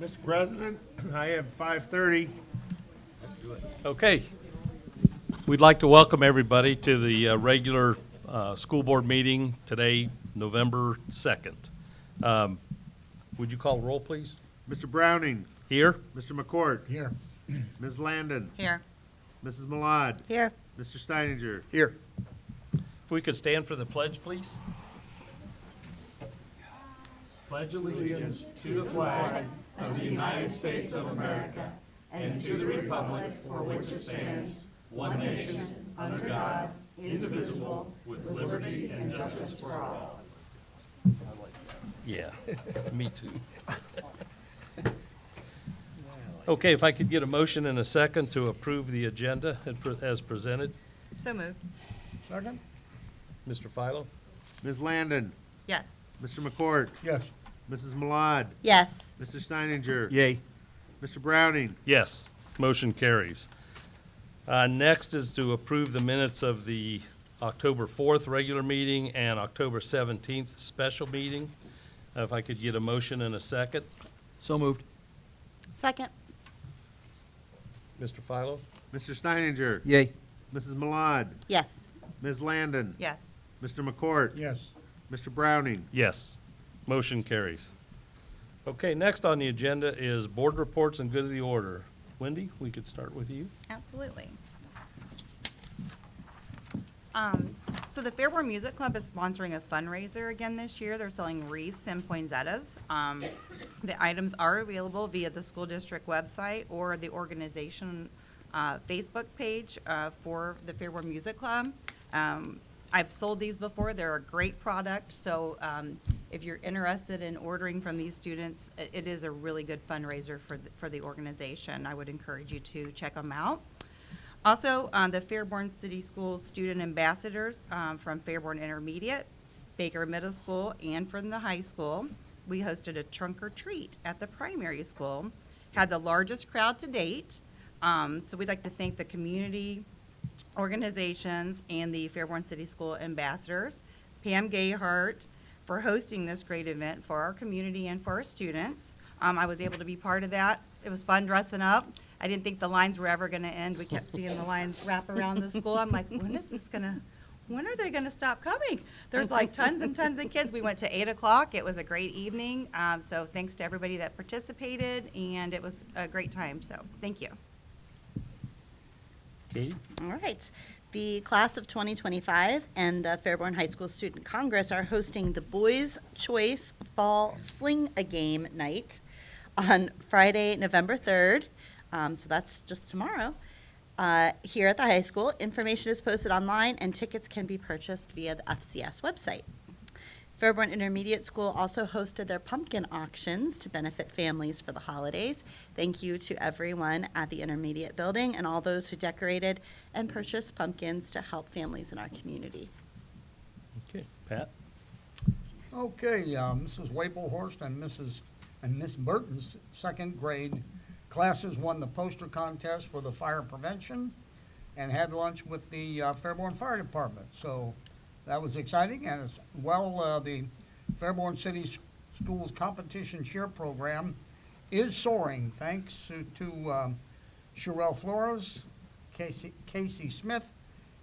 Mr. President, I have 5:30. Okay. We'd like to welcome everybody to the regular school board meeting today, November 2nd. Would you call roll, please? Mr. Browning, Here? Mr. McCourt. Here. Ms. Landon, Here. Mrs. Malad, Here. Mr. Steininger. Here. If we could stand for the pledge, please. Pledge allegiance to the flag of the United States of America and to the republic for which it stands, one nation, under God, indivisible, with liberty and justice for all. Yeah, me too. Okay, if I could get a motion and a second to approve the agenda as presented. So moved. Second? Mr. Philo? Ms. Landon, Yes. Mr. McCourt, Yes. Mrs. Malad, Yes. Mr. Steininger. Yay. Mr. Browning, Yes, motion carries. Next is to approve the minutes of the October 4th regular meeting and October 17th special meeting. If I could get a motion and a second. So moved. Second. Mr. Philo? Mr. Steininger, Yay. Mrs. Malad, Yes. Ms. Landon, Yes. Mr. McCourt, Yes. Mr. Browning. Yes, motion carries. Okay, next on the agenda is board reports and good of the order. Wendy, we could start with you. Absolutely. So the Fairborn Music Club is sponsoring a fundraiser again this year. They're selling wreaths and poinsettias. The items are available via the school district website or the organization Facebook page for the Fairborn Music Club. I've sold these before. They're a great product. So if you're interested in ordering from these students, it is a really good fundraiser for the organization. I would encourage you to check them out. Also, the Fairborn City Schools student ambassadors from Fairborn Intermediate, Baker Middle School, and from the high school, we hosted a trunk or treat at the primary school. Had the largest crowd to date. So we'd like to thank the community organizations and the Fairborn City School ambassadors, Pam Gayhart, for hosting this great event for our community and for our students. I was able to be part of that. It was fun dressing up. I didn't think the lines were ever going to end. We kept seeing the lines wrap around the school. I'm like, when are they going to stop coming? There's like tons and tons of kids. We went to 8 o'clock. It was a great evening. So thanks to everybody that participated, and it was a great time. So thank you. Katie? All right. The class of 2025 and the Fairborn High School Student Congress are hosting the Boys' Choice Fall Fling-A-Game night on Friday, November 3rd. So that's just tomorrow. Here at the high school, information is posted online and tickets can be purchased via the FCS website. Fairborn Intermediate School also hosted their pumpkin auctions to benefit families for the holidays. Thank you to everyone at the Intermediate building and all those who decorated and purchased pumpkins to help families in our community. Okay, Pat? Okay, Mrs. Waplehorst and Miss Burton's second grade classes won the poster contest for the fire prevention and had lunch with the Fairborn Fire Department. So that was exciting, and as well, the Fairborn City Schools Competition Cheer Program is soaring thanks to Sherelle Flores, Casey Smith,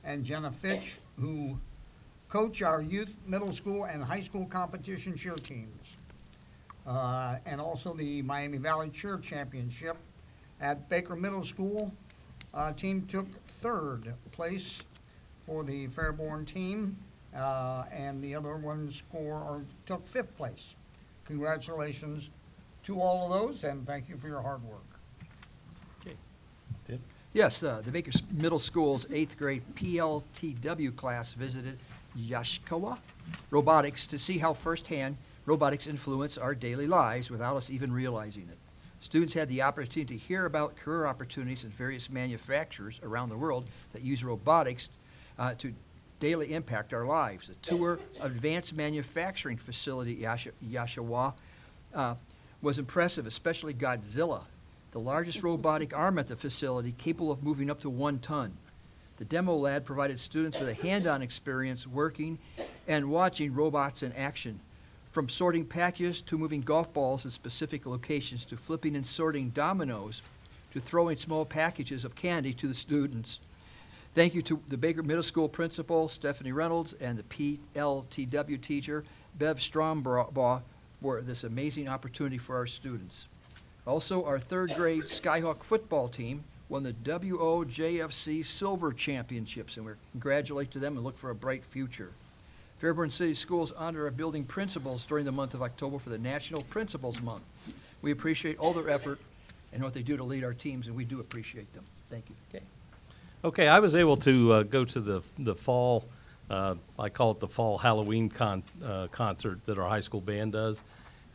and Jenna Fitch, who coach our youth, middle school, and high school competition cheer teams. And also the Miami Valley Cheer Championship at Baker Middle School. Team took third place for the Fairborn team, and the other one took fifth place. Congratulations to all of those, and thank you for your hard work. Okay. Tim? Yes, the Baker Middle School's 8th grade PLTW class visited Yashikawa Robotics to see how firsthand robotics influence our daily lives without us even realizing it. Students had the opportunity to hear about career opportunities in various manufacturers around the world that use robotics to daily impact our lives. The tour of advanced manufacturing facility at Yashawa was impressive, especially Godzilla, the largest robotic arm at the facility, capable of moving up to 1 ton. The demo lab provided students with a hand-on experience working and watching robots in action. From sorting packages to moving golf balls in specific locations to flipping and sorting dominoes to throwing small packages of candy to the students. Thank you to the Baker Middle School principal, Stephanie Reynolds, and the PLTW teacher, Bev Strombaugh, for this amazing opportunity for our students. Also, our third grade Skyhawk football team won the WOJFC Silver Championships, and we congratulate to them and look for a bright future. Fairborn City Schools honor our building principals during the month of October for the National Principals Month. We appreciate all their effort and what they do to lead our teams, and we do appreciate them. Thank you. Okay. Okay, I was able to go to the fall, I call it the fall Halloween concert that our high school band does.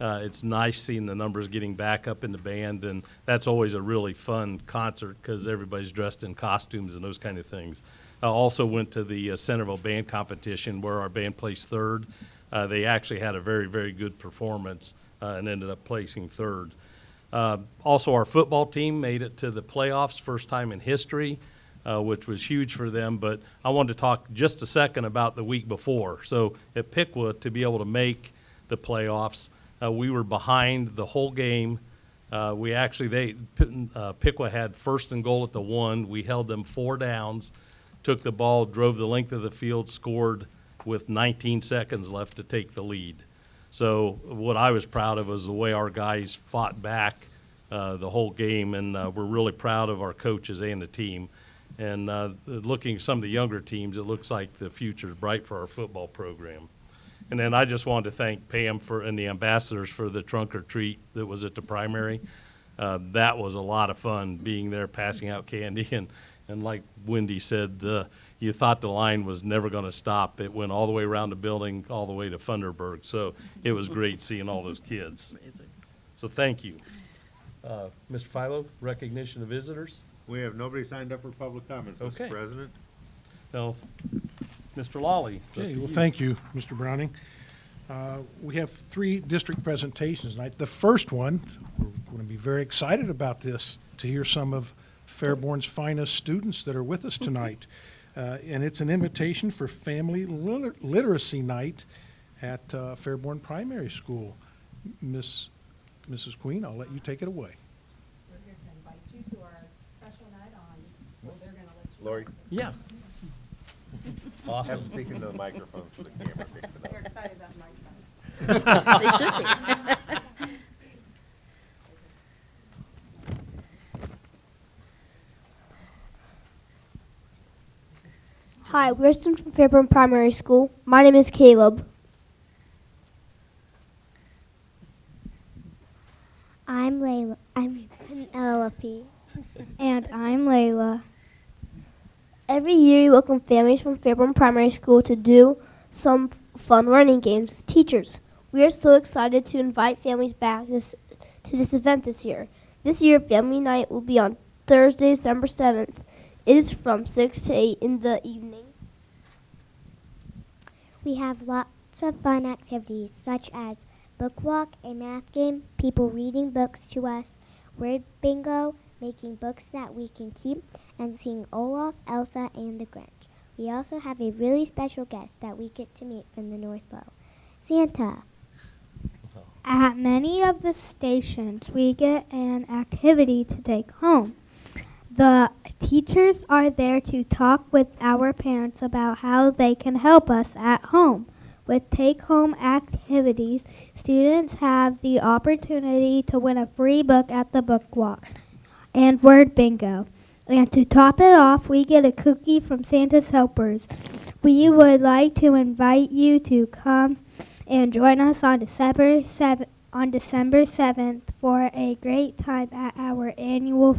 It's nice seeing the numbers getting back up in the band, and that's always a really fun concert because everybody's dressed in costumes and those kind of things. I also went to the Centerville Band Competition where our band placed third. They actually had a very, very good performance and ended up placing third. Also, our football team made it to the playoffs, first time in history, which was huge for them. But I wanted to talk just a second about the week before. So at Piqua, to be able to make the playoffs, we were behind the whole game. Piqua had first and goal at the 1. We held them 4 downs, took the ball, drove the length of the field, scored with 19 seconds left to take the lead. So what I was proud of was the way our guys fought back the whole game, and we're really proud of our coaches and the team. And looking at some of the younger teams, it looks like the future is bright for our football program. And then I just wanted to thank Pam and the ambassadors for the trunk or treat that was at the primary. That was a lot of fun, being there, passing out candy. And like Wendy said, you thought the line was never going to stop. It went all the way around the building, all the way to Funderburg. So it was great seeing all those kids. So thank you. Mr. Philo, recognition of visitors? We have nobody signed up for public comments, Okay. Mr. President. No. Mr. Lawley. it's up Okay, to well, you. thank you, Mr. Browning. We have 3 district presentations tonight. The first one, we're going to be very excited about this, to hear some of Fairborn's finest students that are with us tonight. And it's an invitation for Family Literacy Night at Fairborn Primary School. Mrs. Queen, I'll let you take it away. We're here to invite you to our special night on, well, they're gonna let you. Lori, Yeah. have to speak into the microphone so the camera picks it They're up. excited about Mike. They should be. Hi, we're students from Fairborn Primary School. My name is Caleb. I'm Layla. I'm Penelope. And I'm Layla. Every year we welcome families from Fairborn Primary School to do some fun learning games with teachers. We are so excited to invite families back to this event this year. This year, Family Night will be on Thursday, December 7th. It is from 6 to 8 in the evening. We have lots of fun activities such as book walk, a math game, people reading books to us, word bingo, making books that we can keep, and seeing Olaf, Elsa, and the Grinch. We also have a really special guest that we get to meet from the North Pole, Santa. At many of the stations, we get an activity to take home. The teachers are there to talk with our parents about how they can help us at home. With take-home activities, students have the opportunity to win a free book at the book walk and word bingo. And to top it off, we get a cookie from Santa's helpers. We would like to invite you to come and join us on December 7th for a great time at our annual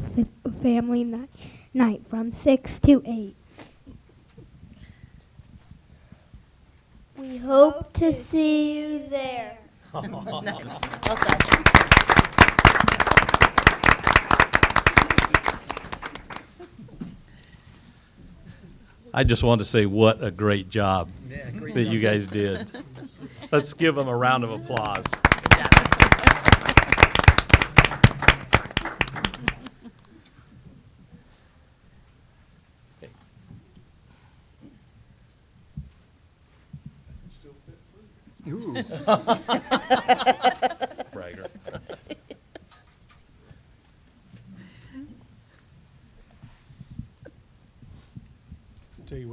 family night from 6 to 8. We hope to see you there. Well done. I just wanted to say what a great job that you guys did. Let's give them a round of applause. Ooh.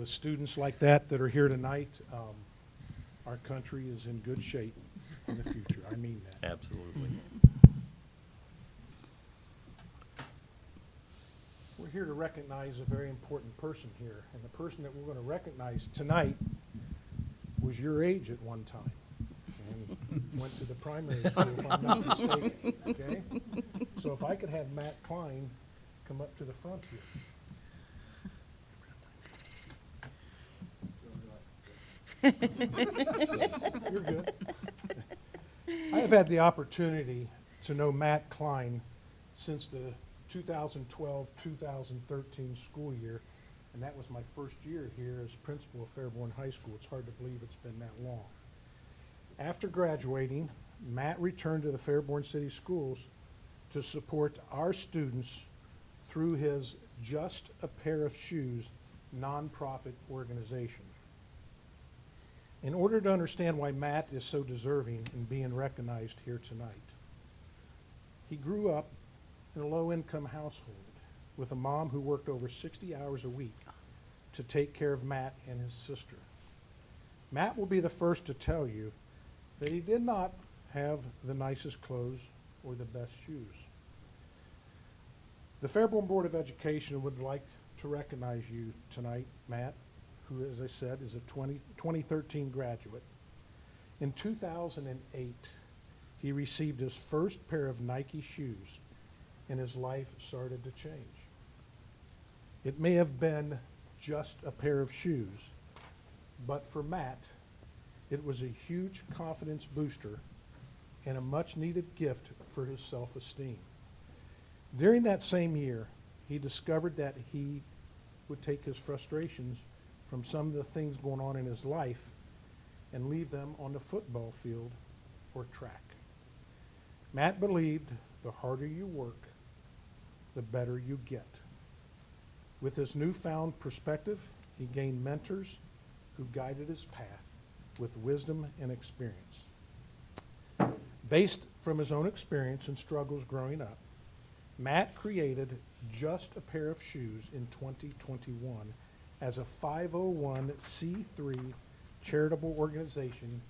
with students like that are here tonight, our country is in good shape in the future. I mean that. Absolutely. We're here to recognize a very important person here, and the person that we're going to recognize tonight was your age at one time and went to the primary school, if I'm not mistaken, okay? So if I could have Matt Klein come up to the front here. You're good. I have had the opportunity to know Matt Klein since the 2012-2013 school year, and that was my first year here as principal of Fairborn High School. It's hard to believe it's been that long. After graduating, Matt returned to the Fairborn City Schools to support our students through his Just a Pair of Shoes nonprofit organization. In order to understand why Matt is so deserving in being recognized here tonight, he grew up in a low-income household with a mom who worked over 60 hours a week to take care of Matt and his sister. Matt will be the first to tell you that he did not have the nicest clothes or the best shoes. The Fairborn Board of Education would like to recognize you tonight, Matt, who, as I said, is a 2013 graduate. In 2008, he received his first pair of Nike shoes, and his life started to change. It may have been just a pair of shoes, but for Matt, it was a huge confidence booster and a much-needed gift for his self-esteem. During that same year, he discovered that he would take his frustrations from some of the things going on in his life and leave them on the football field or track. Matt believed the harder you work, the better you get. With his newfound perspective, he gained mentors who guided his path with wisdom and experience. Based from his own experience and struggles growing up, Matt created Just a Pair of Shoes in 2021 as a 501c3 charitable organization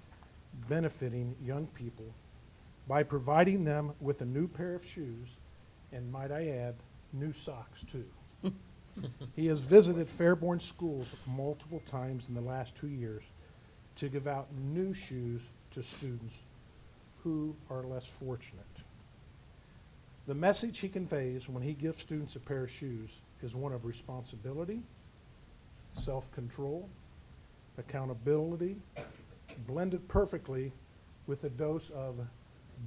benefiting young people by providing them with a new pair of shoes and, might I add, new socks too. He has visited Fairborn schools multiple times in the last 2 years to give out new shoes to students who are less fortunate. The message he conveys when he gives students a pair of shoes is one of responsibility, self-control, accountability, blended perfectly with a dose of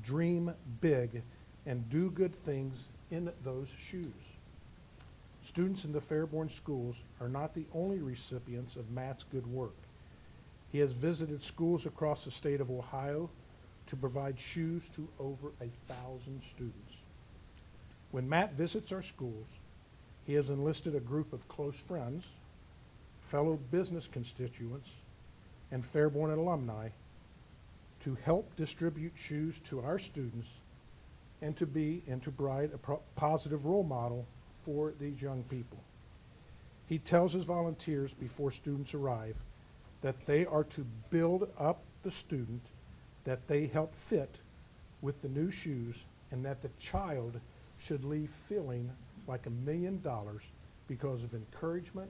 dream big and do good things in those shoes. Students in the Fairborn schools are not the only recipients of Matt's good work. He has visited schools across the state of Ohio to provide shoes to over 1,000 students. When Matt visits our schools, he has enlisted a group of close friends, fellow business constituents, and Fairborn alumni to help distribute shoes to our students and to provide a positive role model for these young people. He tells his volunteers before students arrive that they are to build up the student that they help fit with the new shoes, and that the child should leave feeling like $1 million because of encouragement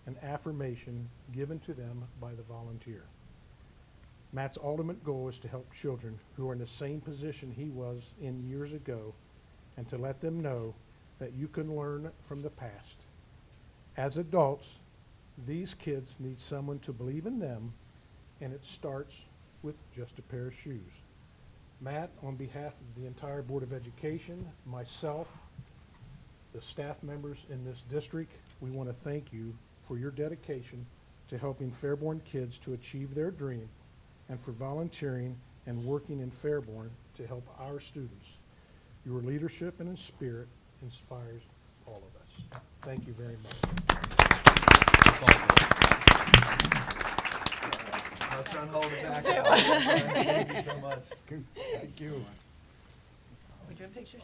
and affirmation given to them by the volunteer. Matt's ultimate goal is to help children who are in the same position he was in years ago, and to let them know that you can learn from the past. As adults, these kids need someone to believe in them, and it starts with just a pair of shoes. Matt, on behalf of the entire Board of Education, myself, the staff members in this district, we want to thank you for your dedication to helping Fairborn kids to achieve their dream, and for volunteering and working in Fairborn to help our students. Your leadership and spirit inspires all of us. Thank you very much. That's all good. I was trying to hold it back. Thank you so much. Thank you. We doing pictures?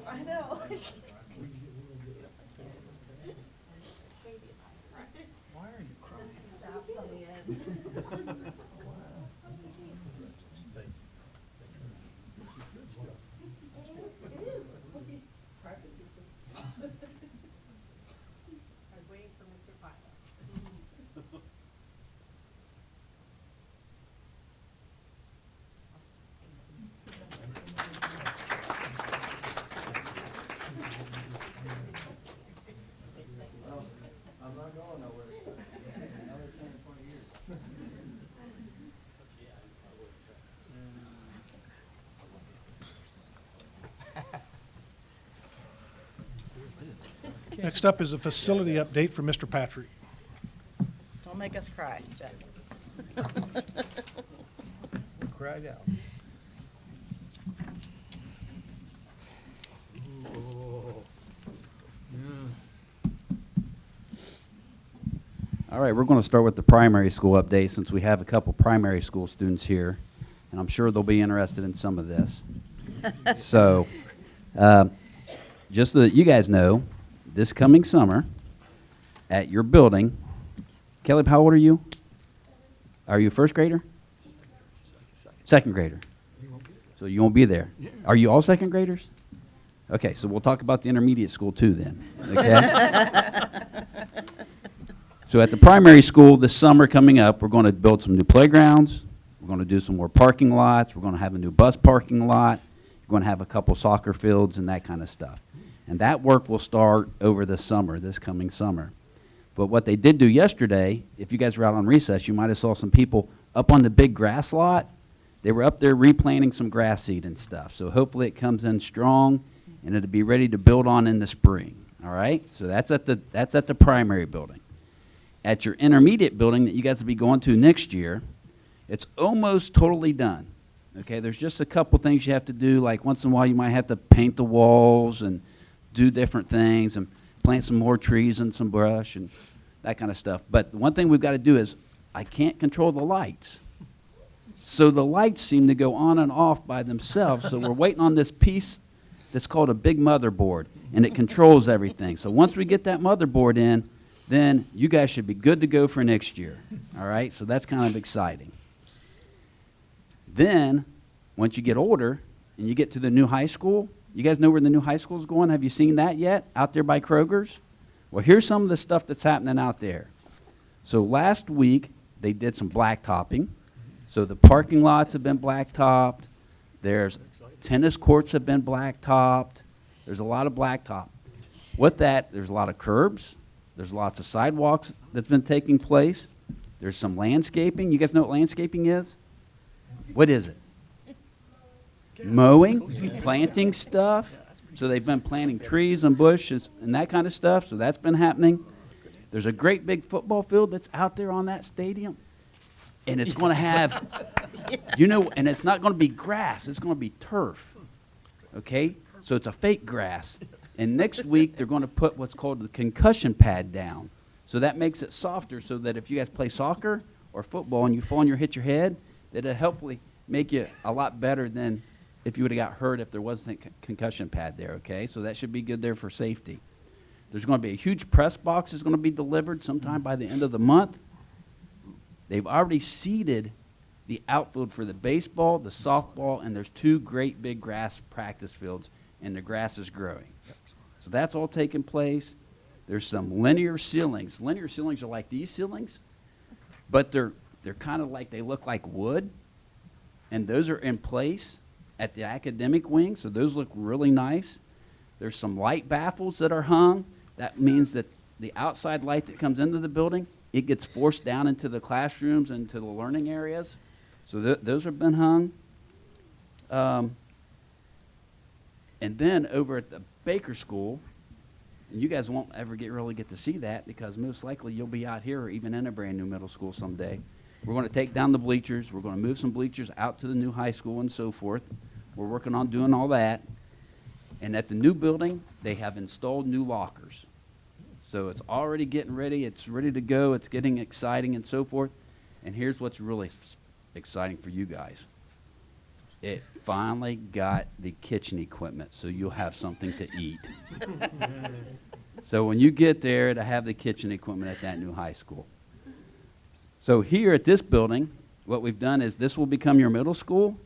I know. I was waiting for Mr. Pilot. I'm not going nowhere. Another 10 or 20 years. Next up is a facility update from Mr. Patrick. Don't make us cry, Jack. Cried out. All right, we're going to start with the primary school update since we have a couple primary school students here, and I'm sure they'll be interested in some of this. So, just so that you guys know, this coming summer at your building, Caleb, how old are you? Are you a first grader? Second grader. So you won't be there. Are you all second graders? Okay, so we'll talk about the intermediate school too then. Okay? So at the primary school this summer coming up, we're going to build some new playgrounds. We're going to do some more parking lots. We're going to have a new bus parking lot. We're going to have a couple soccer fields and that kind of stuff. And that work will start over the summer, this coming summer. But what they did do yesterday, if you guys were out on recess, you might have saw some people up on the big grass lot. They were up there replanting some grass seed and stuff. So hopefully it comes in strong and it'll be ready to build on in the spring. All right? So that's at the primary building. At your intermediate building that you guys will be going to next year, it's almost totally done. Okay, there's just a couple things you have to do, like once in a while you might have to paint the walls and do different things and plant some more trees and some brush and that kind of stuff. But one thing we've got to do is I can't control the lights. So the lights seem to go on and off by themselves. So we're waiting on this piece that's called a big motherboard, and it controls everything. So once we get that motherboard in, then you guys should be good to go for next year. All right? So that's kind of exciting. Then, once you get older and you get to the new high school, you guys know where the new high school is going? Have you seen that yet? Out there by Kroger's? Well, here's some of the stuff that's happening out there. So last week, they did some blacktopping. So the parking lots have been blacktopped. There's tennis courts have been blacktopped. There's a lot of blacktop. There's a lot of curbs. There's lots of sidewalks that's been taking place. There's some landscaping. You guys know what landscaping is? What is it? Mowing, planting stuff. So they've been planting trees and bushes and that kind of stuff. So that's been happening. There's a great big football field that's out there on that stadium. And it's going to have, and it's not going to be grass. It's going to be turf. Okay? So it's a fake grass. And next week, they're going to put what's called the concussion pad down. So that makes it softer so that if you guys play soccer or football and you fall and you hit your head, that it'll hopefully make you a lot better than if you would have got hurt if there wasn't a concussion pad there, okay? So that should be good there for safety. There's going to be a huge press box that's going to be delivered sometime by the end of the month. They've already seeded the outfield for the baseball, the softball, and there's 2 great big grass practice fields, and the grass is growing. So that's all taking place. There's some linear ceilings. Linear ceilings are like these ceilings, but they're kind of like, they look like wood, and those are in place at the academic wing, so those look really nice. There's some light baffles that are hung. That means that the outside light that comes into the building, it gets forced down into the classrooms and to the learning areas. So those have been hung. And then over at the Baker School, and you guys won't ever really get to see that because most likely you'll be out here or even in a brand new middle school someday. We're going to take down the bleachers. We're going to move some bleachers out to the new high school and so forth. We're working on doing all that. And at the new building, they have installed new lockers. So it's already getting ready. It's ready to go. It's getting exciting and so forth. And here's what's really exciting for you guys. It finally got the kitchen equipment, so you'll have something to eat. So when you get there to have the kitchen equipment at that new high school. So here at this building, what we've done is this will become your middle school.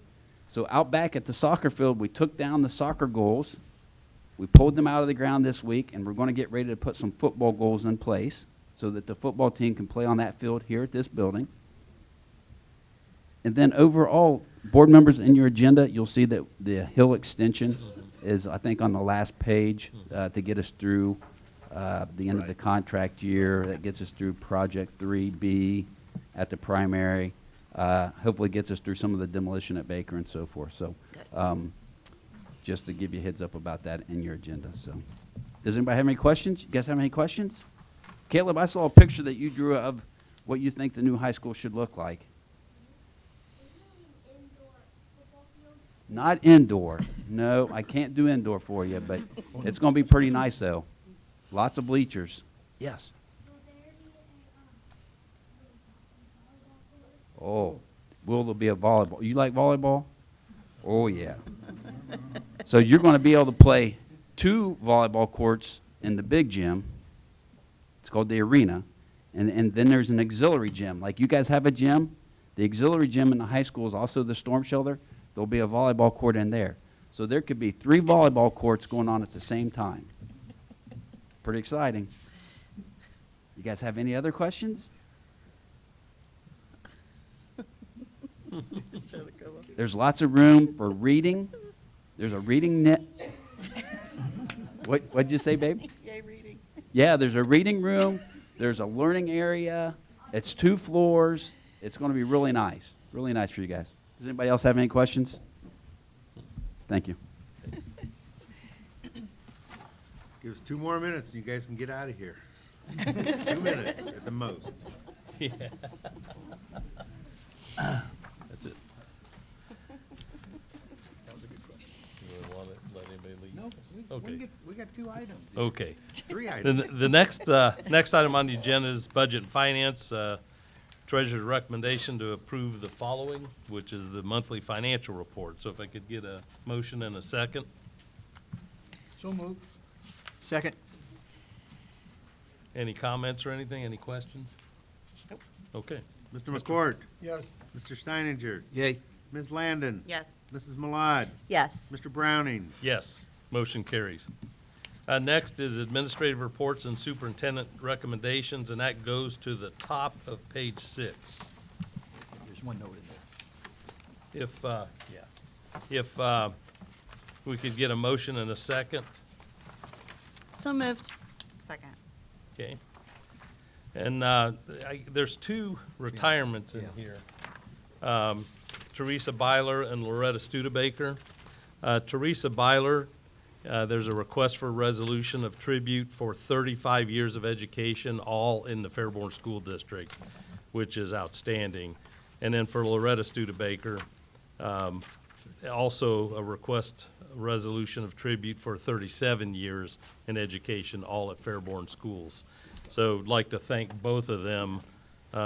So out back at the soccer field, we took down the soccer goals. We pulled them out of the ground this week, and we're going to get ready to put some football goals in place so that the football team can play on that field here at this building. And then overall, board members, in your agenda, you'll see that the hill extension is, I think, on the last page to get us through the end of the contract year. That gets us through Project 3B at the primary. Hopefully gets us through some of the demolition at Baker and so forth. So just to give you a heads up about that in your agenda. So does anybody have any questions? You guys have any questions? Caleb, I saw a picture that you drew of what you think the new high school should look like. Not indoor. No, I can't do indoor for you, but it's going to be pretty nice, though. Lots of bleachers. Yes. Oh, will there be a volleyball? You like volleyball? Oh, yeah. So you're going to be able to play 2 volleyball courts in the big gym. It's called the arena. And then there's an auxiliary gym. Like you guys have a gym. The auxiliary gym in the high school is also the storm shelter. There'll be a volleyball court in there. So there could be 3 volleyball courts going on at the same time. Pretty exciting. You guys have any other questions? There's lots of room for reading. There's a reading net. What'd you say, babe? Yay, reading. Yeah, there's a reading room. There's a learning area. It's 2 floors. It's going to be really nice. Really nice for you guys. Does anybody else have any questions? Thank you. Give us 2 more minutes and you guys can get out of here. 2 minutes at the most. Yeah. That's it. That was a good question. You want to let anybody leave? No, Okay. we got 2 items. Okay. 3 items. The next item on the agenda is budget and finance. Treasurer's recommendation to approve the following, which is the monthly financial report. So if I could get a motion and a second. So moved. Second. Any comments or anything? Any questions? Okay. Mr. McCourt, Yes. Mr. Steininger, Yay. Ms. Landon, Yes. Mrs. Malad, Yes. Mr. Browning. Yes, motion carries. Next is administrative reports and superintendent recommendations, and that goes to the top of page 6. There's one note in there. If we could get a motion and a second, So moved. Second. okay? And there's 2 retirements in here. Teresa Byler and Loretta Studebaker. Teresa Byler, there's a request for a resolution of tribute for 35 years of education, all in the Fairborn School District, which is outstanding. And then for Loretta Studebaker, also a request resolution of tribute for 37 years in education, all at Fairborn schools. So I'd like to thank both of them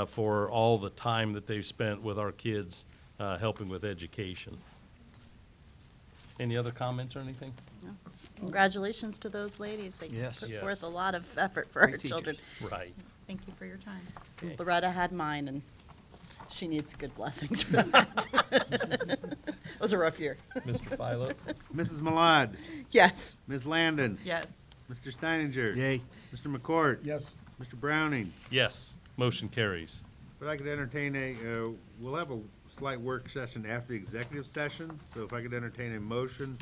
for all the time that they've spent with our kids, helping with education. Any other comments or anything? Congratulations to those ladies. They Yes. put Yes. forth a lot of effort for our Great teachers. children. Right. Thank you for your time. Okay. Loretta had mine, and she needs good blessings for that. It was a rough year. Mr. Philo? Mrs. Malad, Yes. Ms. Landon, Yes. Mr. Steininger. Yay. Mr. McCourt. Yes. Mr. Browning. Yes, motion carries. But I could entertain we'll have a slight work session after the executive session. So if I could entertain a motion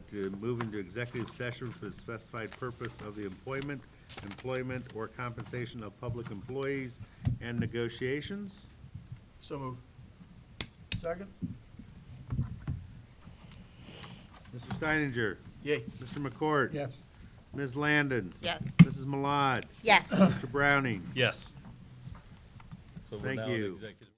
to move into executive session for the specified purpose of the employment, or compensation of public employees and negotiations. So moved. Second. Mr. Steininger. Yay. Mr. McCourt. Yes. Ms. Landon. Yes. Mrs. Malad. Yes. Mr. Browning. Yes. So we're Thank now in you. executive.